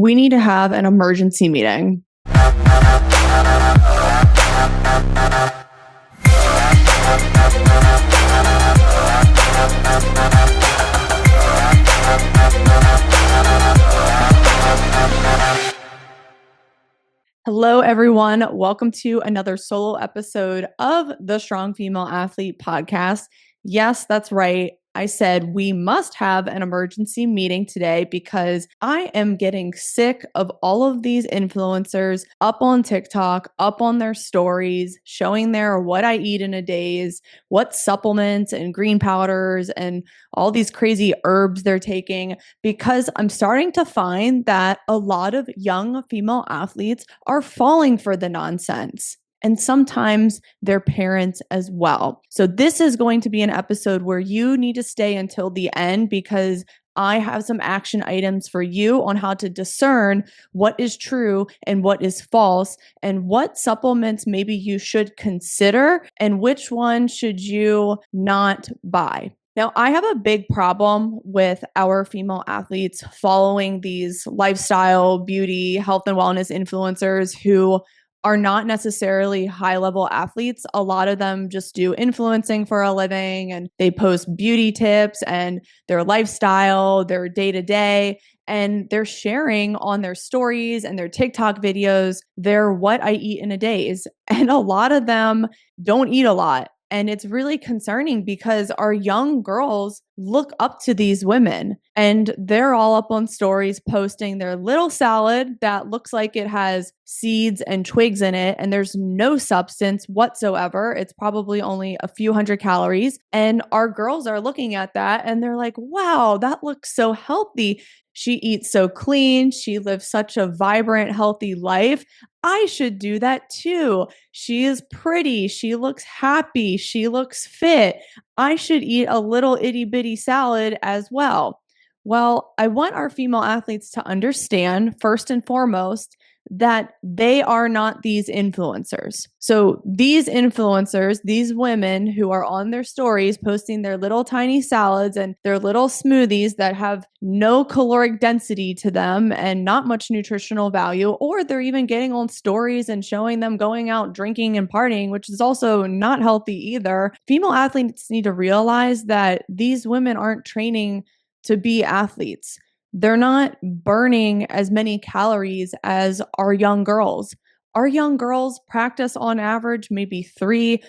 We need to have an emergency meeting. Hello, everyone. Welcome to another solo episode of the Strong Female Athlete podcast. Yes, that's right. I said we must have an emergency meeting today because I am getting sick of all of these influencers up on TikTok, up on their stories, showing their what I eat in a days, what supplements and green powders and all these crazy herbs they're taking, because I'm starting to find that a lot of young female athletes are falling for the nonsense. And sometimes their parents as well. So this is going to be an episode where you need to stay until the end because I have some action items for you on how to discern what is true and what is false and what supplements maybe you should consider and which one should you not buy. Now, I have a big problem with our female athletes following these lifestyle, beauty, health, and wellness influencers who are not necessarily high-level athletes. A lot of them just do influencing for a living and they post beauty tips and their lifestyle, their day-to-day, and they're sharing on their stories and their TikTok videos their what I eat in a days. And a lot of them don't eat a lot. And it's really concerning because our young girls look up to these women and they're all up on stories posting their little salad that looks like it has seeds and twigs in it and there's no substance whatsoever. It's probably only a few hundred calories. And our girls are looking at that and they're like, wow, that looks so healthy. She eats so clean. She lives such a vibrant, healthy life. I should do that too. She is pretty. She looks happy. She looks fit. I should eat a little itty bitty salad as well. Well, I want our female athletes to understand, first and foremost, that they are not these influencers. So these influencers, these women who are on their stories posting their little tiny salads and their little smoothies that have no caloric density to them and not much nutritional value, or they're even getting on stories and showing them going out drinking and partying, which is also not healthy either. Female athletes need to realize that these women aren't training to be athletes. They're not burning as many calories as our young girls. Our young girls practice on average maybe 3-4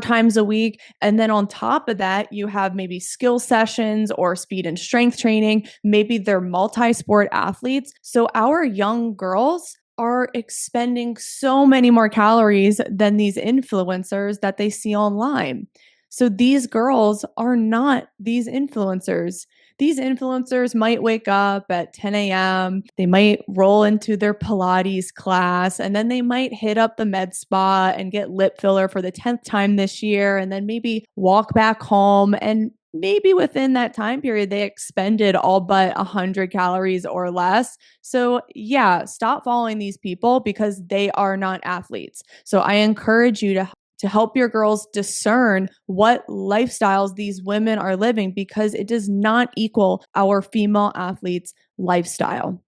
times a week. And then on top of that, you have maybe skill sessions or speed and strength training. Maybe they're multi-sport athletes. So our young girls are expending so many more calories than these influencers that they see online. So these girls are not these influencers. These influencers might wake up at 10 a.m. They might roll into their Pilates class and then they might hit up the med spa and get lip filler for the 10th time this year and then maybe walk back home. And maybe within that time period, they expended all but 100 calories or less. So yeah, stop following these people because they are not athletes. So I encourage you to help your girls discern what lifestyles these women are living because it does not equal our female athletes' lifestyle.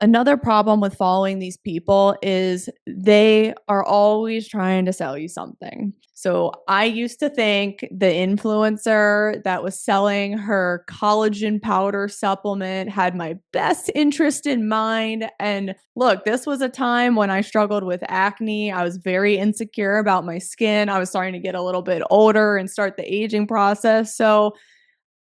Another problem with following these people is they are always trying to sell you something. So I used to think the influencer that was selling her collagen powder supplement had my best interest in mind. And look, this was a time when I struggled with acne. I was very insecure about my skin. I was starting to get a little bit older and start the aging process. So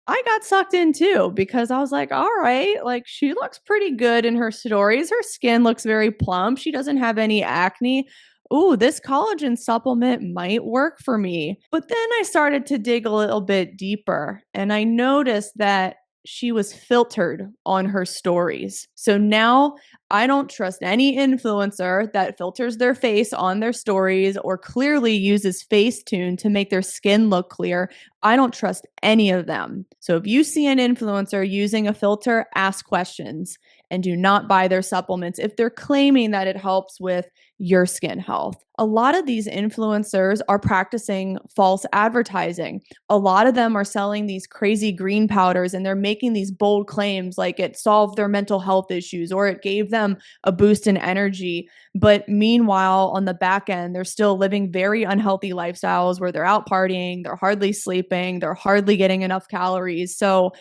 I got sucked in too because I was like, all right, like she looks pretty good in her stories. Her skin looks very plump. She doesn't have any acne. Ooh, this collagen supplement might work for me. But then I started to dig a little bit deeper and I noticed that she was filtered on her stories. So now I don't trust any influencer that filters their face on their stories or clearly uses Facetune to make their skin look clear. I don't trust any of them. So if you see an influencer using a filter, ask questions. and do not buy their supplements if they're claiming that it helps with your skin health. A lot of these influencers are practicing false advertising. A lot of them are selling these crazy green powders and they're making these bold claims like it solved their mental health issues or it gave them a boost in energy. But meanwhile, on the back end, they're still living very unhealthy lifestyles where they're out partying, they're hardly sleeping, they're hardly getting enough calories. So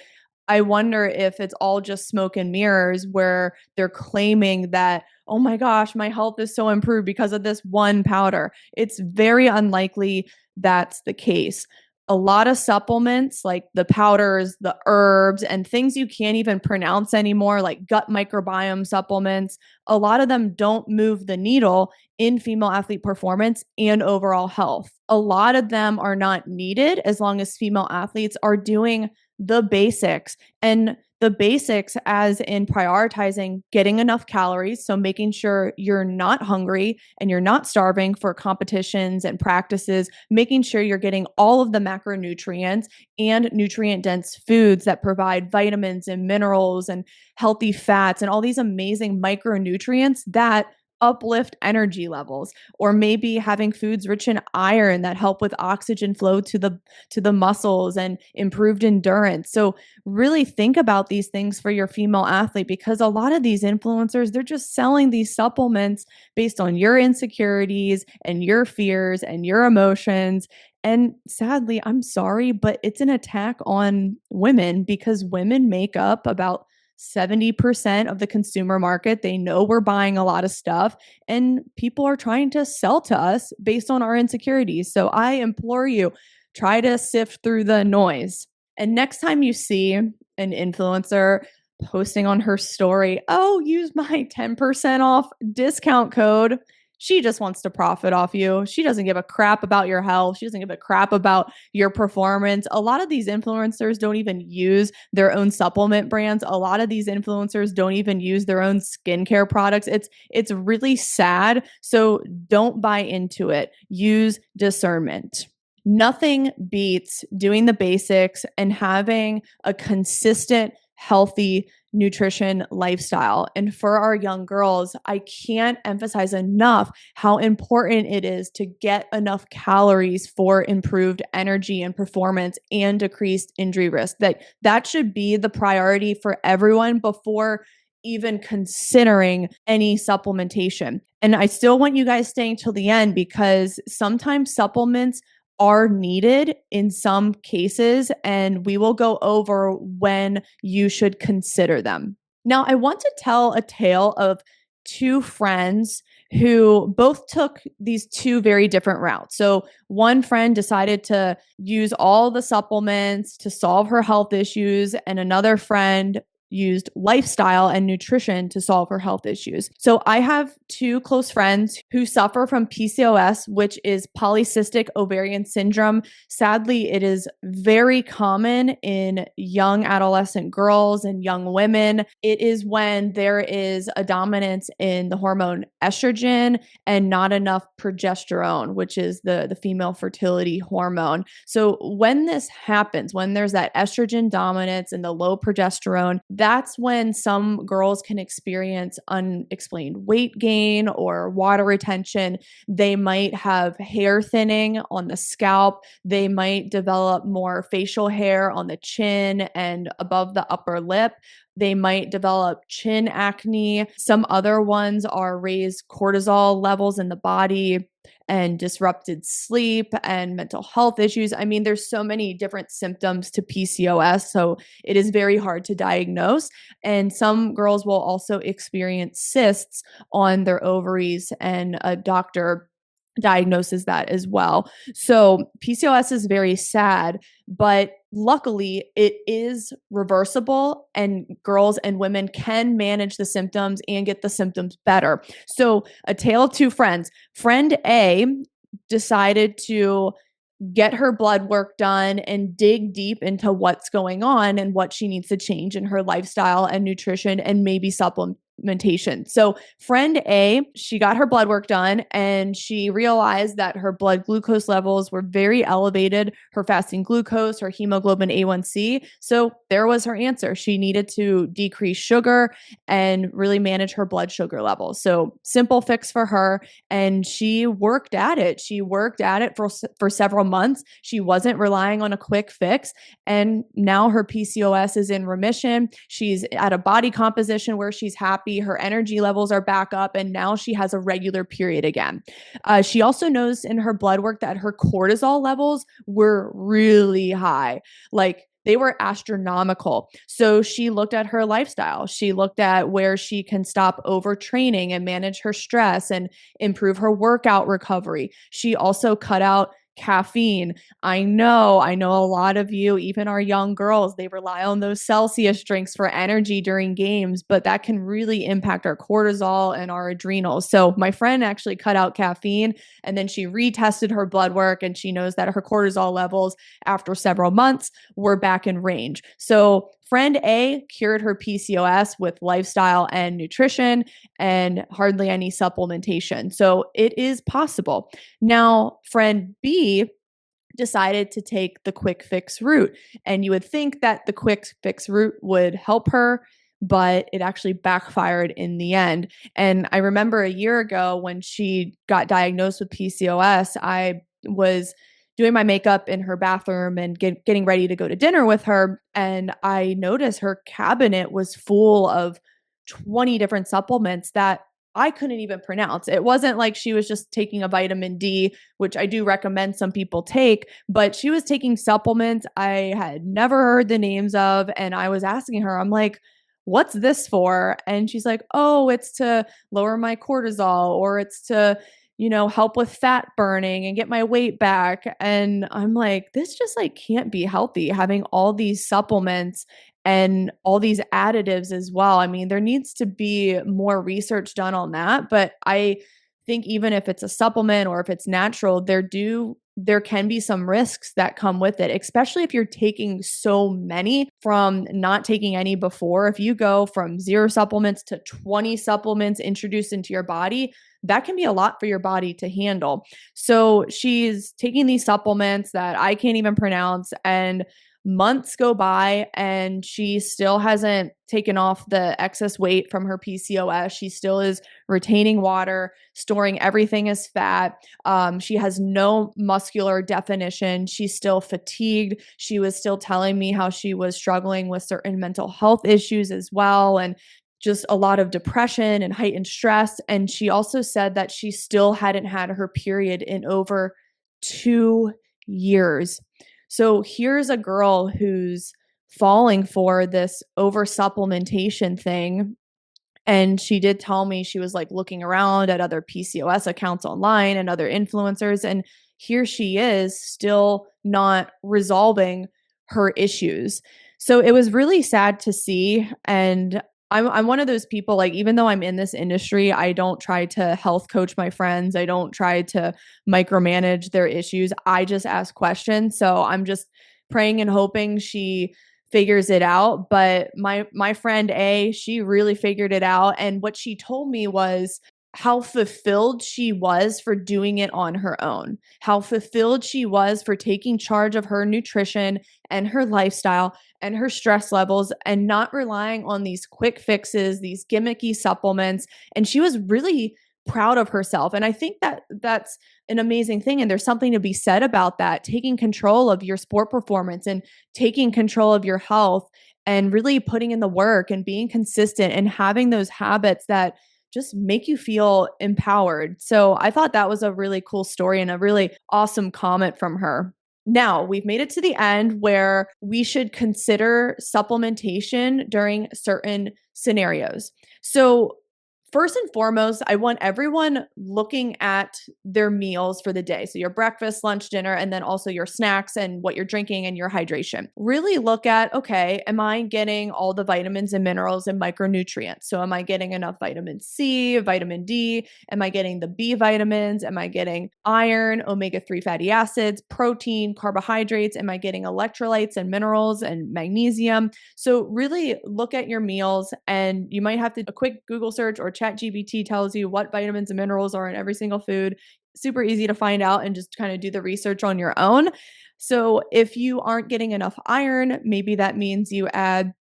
I wonder if it's all just smoke and mirrors where they're claiming that, oh my gosh, my health is so improved because of this one powder. It's very unlikely that's the case. A lot of supplements like the powders, the herbs, and things you can't even pronounce anymore, like gut microbiome supplements, a lot of them don't move the needle in female athlete performance and overall health. A lot of them are not needed as long as female athletes are doing the basics, and the basics as in prioritizing getting enough calories. So making sure you're not hungry and you're not starving for competitions and practices, making sure you're getting all of the macronutrients and nutrient dense foods that provide vitamins and minerals and healthy fats and all these amazing micronutrients that uplift energy levels, or maybe having foods rich in iron that help with oxygen flow to the muscles and improved endurance. So really think about these things for your female athlete, because a lot of these influencers, they're just selling these supplements based on your insecurities and your fears and your emotions. And sadly, I'm sorry, but it's an attack on women because women make up about 70% of the consumer market. They know we're buying a lot of stuff and people are trying to sell to us based on our insecurities. So I implore you, try to sift through the noise. And next time you see an influencer posting on her story, oh, use my 10% off discount code. She just wants to profit off you. She doesn't give a crap about your health. She doesn't give a crap about your performance. A lot of these influencers don't even use their own supplement brands. A lot of these influencers don't even use their own skincare products. It's really sad. So don't buy into it. Use discernment. Nothing beats doing the basics and having a consistent, healthy nutrition lifestyle. And for our young girls, I can't emphasize enough how important it is to get enough calories for improved energy and performance and decreased injury risk. That should be the priority for everyone before even considering any supplementation. And I still want you guys staying till the end because sometimes supplements are needed in some cases, and we will go over when you should consider them. Now, I want to tell a tale of two friends who both took these two very different routes. So, one friend decided to use all the supplements to solve her health issues, and another friend used lifestyle and nutrition to solve her health issues. So I have two close friends who suffer from PCOS, which is polycystic ovarian syndrome. Sadly, it is very common in young adolescent girls and young women. It is when there is a dominance in the hormone estrogen and not enough progesterone, which is the female fertility hormone. So when this happens, when there's that estrogen dominance and the low progesterone, that's when some girls can experience unexplained weight gain or water retention. They might have hair thinning on the scalp. They might develop more facial hair on the chin and above the upper lip. They might develop chin acne. Some other ones are raised cortisol levels in the body and disrupted sleep and mental health issues. I mean, there's so many different symptoms to PCOS, so it is very hard to diagnose. And some girls will also experience cysts on their ovaries, and a doctor diagnoses that as well. So PCOS is very sad, but luckily it is reversible and girls and women can manage the symptoms and get the symptoms better. So a tale of two friends. Friend A decided to get her blood work done and dig deep into what's going on and what she needs to change in her lifestyle and nutrition and maybe supplementation. So friend A, she got her blood work done and she realized that her blood glucose levels were very elevated, her fasting glucose, her hemoglobin A1C. So there was her answer. She needed to decrease sugar and really manage her blood sugar levels. So simple fix for her. And she worked at it. She worked at it for several months. She wasn't relying on a quick fix. And now her PCOS is in remission. She's at a body composition where she's happy. Her energy levels are back up. And now she has a regular period again. She also knows in her blood work that her cortisol levels were really high. Like they were astronomical. So she looked at her lifestyle. She looked at where she can stop overtraining and manage her stress and improve her workout recovery. She also cut out caffeine. I know a lot of you, even our young girls, they rely on those Celsius drinks for energy during games, but that can really impact our cortisol and our adrenals. So my friend actually cut out caffeine and then she retested her blood work and she knows that her cortisol levels after several months were back in range. So friend A cured her PCOS with lifestyle and nutrition and hardly any supplementation. So it is possible. Now, friend B decided to take the quick fix route. And you would think that the quick fix route would help her, but it actually backfired in the end. And I remember a year ago when she got diagnosed with PCOS, I was doing my makeup in her bathroom and getting ready to go to dinner with her. And I noticed her cabinet was full of 20 different supplements that I couldn't even pronounce. It wasn't like she was just taking a vitamin D, which I do recommend some people take, but she was taking supplements I had never heard the names of. And I was asking her, I'm like, what's this for? And she's like, oh, it's to lower my cortisol or it's to, help with fat burning and get my weight back. And I'm like, this just like can't be healthy having all these supplements and all these additives as well. I mean, there needs to be more research done on that, but I think even if it's a supplement or if it's natural, there can be some risks that come with it, especially if you're taking so many from not taking any before. If you go from 0 supplements to 20 supplements introduced into your body, that can be a lot for your body to handle. So she's taking these supplements that I can't even pronounce, and months go by and she still hasn't taken off the excess weight from her PCOS. She still is retaining water, storing everything as fat. She has no muscular definition. She's still fatigued. She was still telling me how she was struggling with certain mental health issues as well, and just a lot of depression and heightened stress. And she also said that she still hadn't had her period in over 2 years. So here's a girl who's falling for this over supplementation thing. And she did tell me she was like looking around at other PCOS accounts online and other influencers. And here she is still not resolving her issues. So it was really sad to see. And I'm one of those people, like, even though I'm in this industry, I don't try to health coach my friends. I don't try to micromanage their issues. I just ask questions. So I'm just praying and hoping she figures it out. But my friend A, she really figured it out. And what she told me was how fulfilled she was for doing it on her own, how fulfilled she was for taking charge of her nutrition and her lifestyle and her stress levels and not relying on these quick fixes, these gimmicky supplements. And she was really proud of herself. And I think that that's an amazing thing. And there's something to be said about that, taking control of your sport performance and taking control of your health and really putting in the work and being consistent and having those habits that just make you feel empowered. So I thought that was a really cool story and a really awesome comment from her. Now, we've made it to the end where we should consider supplementation during certain scenarios. So First and foremost, I want everyone looking at their meals for the day. So your breakfast, lunch, dinner, and then also your snacks and what you're drinking and your hydration. Really look at, okay, am I getting all the vitamins and minerals and micronutrients? So am I getting enough vitamin C, vitamin D? Am I getting the B vitamins? Am I getting iron, omega-3 fatty acids, protein, carbohydrates? Am I getting electrolytes and minerals and magnesium? So really look at your meals, and you might have to a quick Google search, or ChatGPT tells you what vitamins and minerals are in every single food. Super easy to find out and just kind of do the research on your own. So if you aren't getting enough iron, maybe that means you add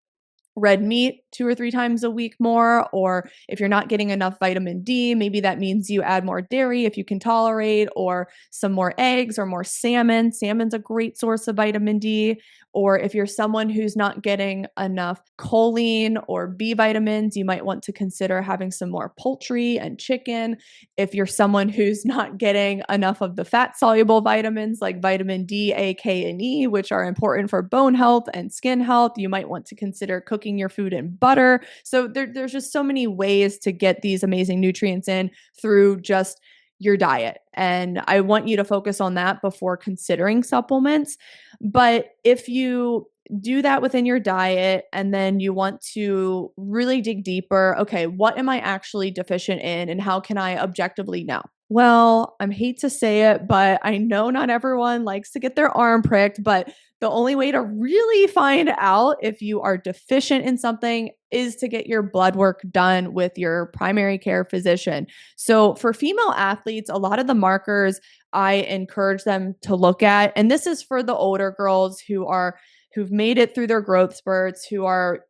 red meat 2 or 3 times a week more. Or if you're not getting enough vitamin D, maybe that means you add more dairy if you can tolerate, or some more eggs or more salmon. Salmon's a great source of vitamin D. Or if you're someone who's not getting enough choline or B vitamins, you might want to consider having some more poultry and chicken. If you're someone who's not getting enough of the fat soluble vitamins like vitamin D, A, K, and E, which are important for bone health and skin health, you might want to consider cooking your food in butter. So there's just so many ways to get these amazing nutrients in through just your diet. And I want you to focus on that before considering supplements. But if you do that within your diet and then you want to really dig deeper, okay, what am I actually deficient in and how can I objectively know? Well, I hate to say it, but I know not everyone likes to get their arm pricked, but the only way to really find out if you are deficient in something is to get your blood work done with your primary care physician. So for female athletes, a lot of the markers I encourage them to look at, and this is for the older girls who've made it through their growth spurts, who are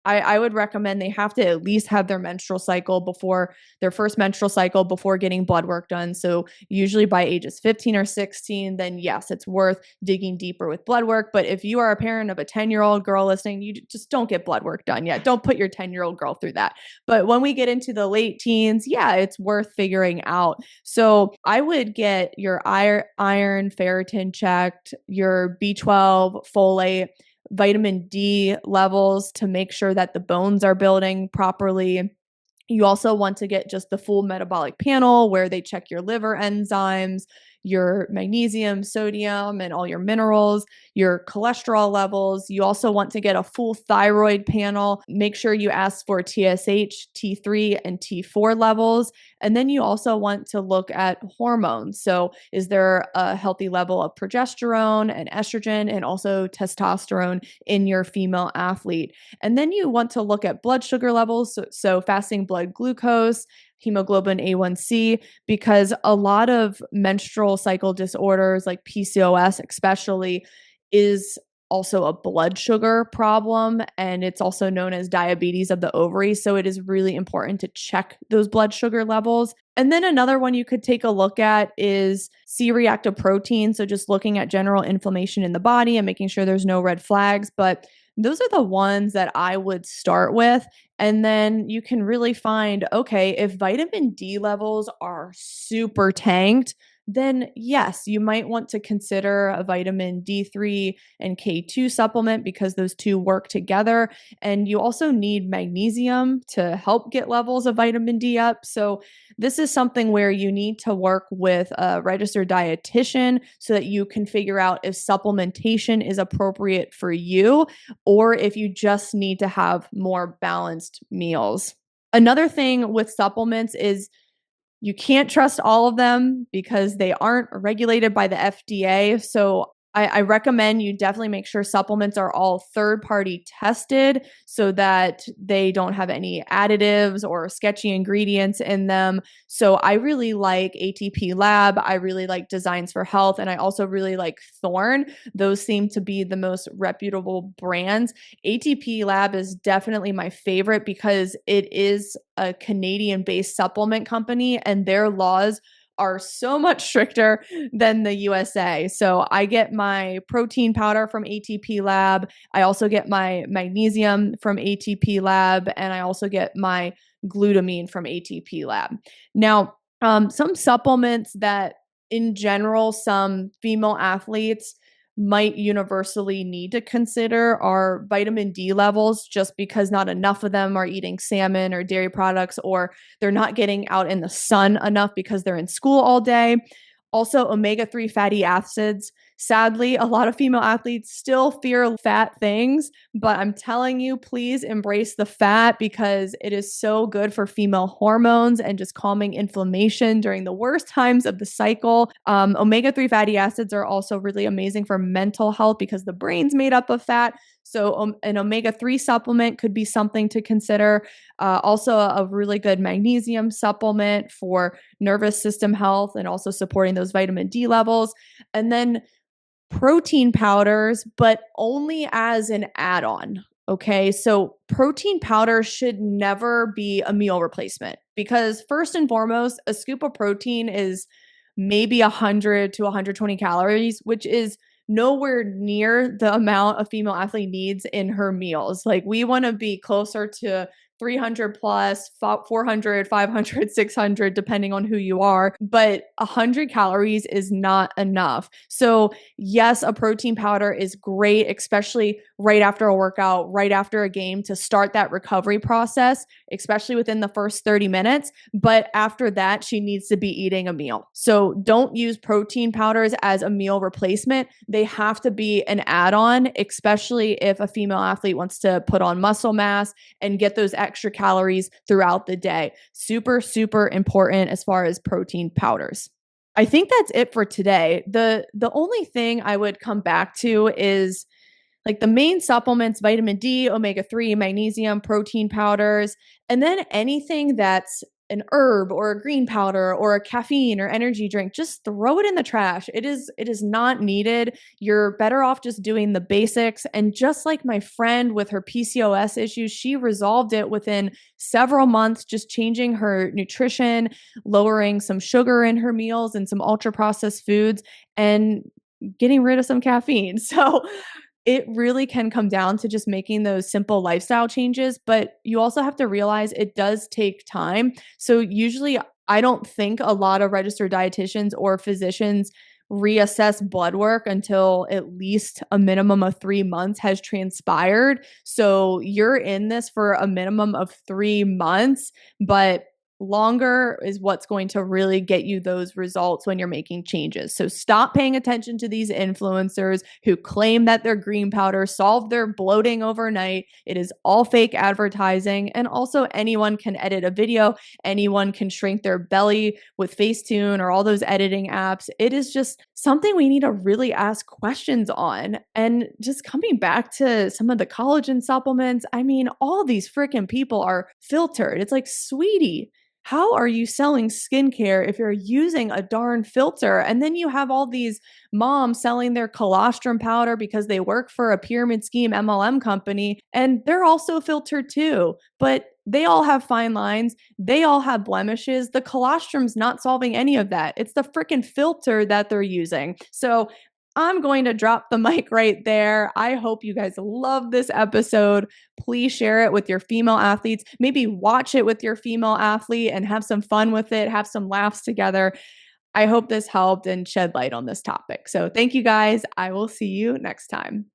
I would recommend they have to at least have their menstrual cycle before their first menstrual cycle before getting blood work done. So usually by ages 15 or 16, then yes, it's worth digging deeper with blood work. But if you are a parent of a 10-year-old girl listening, you just don't get blood work done yet. Don't put your 10-year-old girl through that. But when we get into the late teens, yeah, it's worth figuring out. So I would get your iron, ferritin checked, your B12, folate, vitamin D levels to make sure that the bones are building properly. You also want to get just the full metabolic panel where they check your liver enzymes, your magnesium, sodium, and all your minerals, your cholesterol levels. You also want to get a full thyroid panel. Make sure you ask for TSH, T3, and T4 levels. And then you also want to look at hormones. So, is there a healthy level of progesterone and estrogen and also testosterone in your female athlete? And then you want to look at blood sugar levels. So fasting blood glucose, hemoglobin A1C, because a lot of menstrual cycle disorders like PCOS especially is also a blood sugar problem, and it's also known as diabetes of the ovaries. So it is really important to check those blood sugar levels. And then another one you could take a look at is C-reactive protein. So just looking at general inflammation in the body and making sure there's no red flags. But those are the ones that I would start with. And then you can really find, okay, if vitamin D levels are super tanked, then yes, you might want to consider a vitamin D3 and K2 supplement because those two work together. And you also need magnesium to help get levels of vitamin D up. So this is something where you need to work with a registered dietitian so that you can figure out if supplementation is appropriate for you or if you just need to have more balanced meals. Another thing with supplements is you can't trust all of them because they aren't regulated by the FDA. So I recommend you definitely make sure supplements are all third-party tested so that they don't have any additives or sketchy ingredients in them. So I really like ATP Lab. I really like Designs for Health. And I also really like Thorne. Those seem to be the most reputable brands. ATP Lab is definitely my favorite because it is a Canadian-based supplement company and their laws are so much stricter than the USA. So I get my protein powder from ATP Lab. I also get my magnesium from ATP Lab, and I also get my glutamine from ATP Lab. Now, some supplements that in general, some female athletes might universally need to consider are vitamin D levels, just because not enough of them are eating salmon or dairy products, or they're not getting out in the sun enough because they're in school all day. Also, omega-3 fatty acids. Sadly, a lot of female athletes still fear fat things, but I'm telling you, please embrace the fat because it is so good for female hormones and just calming inflammation during the worst times of the cycle. Omega-3 fatty acids are also really amazing for mental health because the brain's made up of fat. So an omega-3 supplement could be something to consider. Also, a really good magnesium supplement for nervous system health and also supporting those vitamin D levels. And then protein powders, but only as an add-on. Okay, so protein powder should never be a meal replacement because, first and foremost, a scoop of protein is maybe 100 to 120 calories, which is nowhere near the amount a female athlete needs in her meals. Like, we want to be closer to 300 plus, 400, 500, 600, depending on who you are. But 100 calories is not enough. So, yes, a protein powder is great, especially right after a workout, right after a game to start that recovery process, especially within the first 30 minutes. But after that, she needs to be eating a meal. So, don't use protein powders as a meal replacement. They have to be an add-on, especially if a female athlete wants to put on muscle mass and get those extra calories throughout the day. Super, super important as far as protein powders. I think that's it for today. The only thing I would come back to is like the main supplements: vitamin D, omega-3, magnesium, protein powders, and then anything that's an herb or a green powder or a caffeine or energy drink, just throw it in the trash. It is not needed. You're better off just doing the basics. And just like my friend with her PCOS issues, she resolved it within several months, just changing her nutrition, lowering some sugar in her meals and some ultra processed foods, and getting rid of some caffeine. So it really can come down to just making those simple lifestyle changes, but you also have to realize it does take time. So usually I don't think a lot of registered dietitians or physicians reassess blood work until at least a minimum of 3 months has transpired. So you're in this for a minimum of 3 months, but longer is what's going to really get you those results when you're making changes. So stop paying attention to these influencers who claim that their green powder solved their bloating overnight. It is all fake advertising. And also, anyone can edit a video, anyone can shrink their belly with Facetune or all those editing apps. It is just something we need to really ask questions on. And just coming back to some of the collagen supplements, I mean, all these freaking people are filtered. It's like, sweetie, how are you selling skincare if you're using a darn filter? And then you have all these moms selling their colostrum powder because they work for a pyramid scheme MLM company, and they're also filtered too. But they all have fine lines. They all have blemishes. The colostrum's not solving any of that. It's the freaking filter that they're using. So I'm going to drop the mic right there. I hope you guys love this episode. Please share it with your female athletes. Maybe watch it with your female athlete and have some fun with it, have some laughs together. I hope this helped and shed light on this topic. So thank you guys. I will see you next time.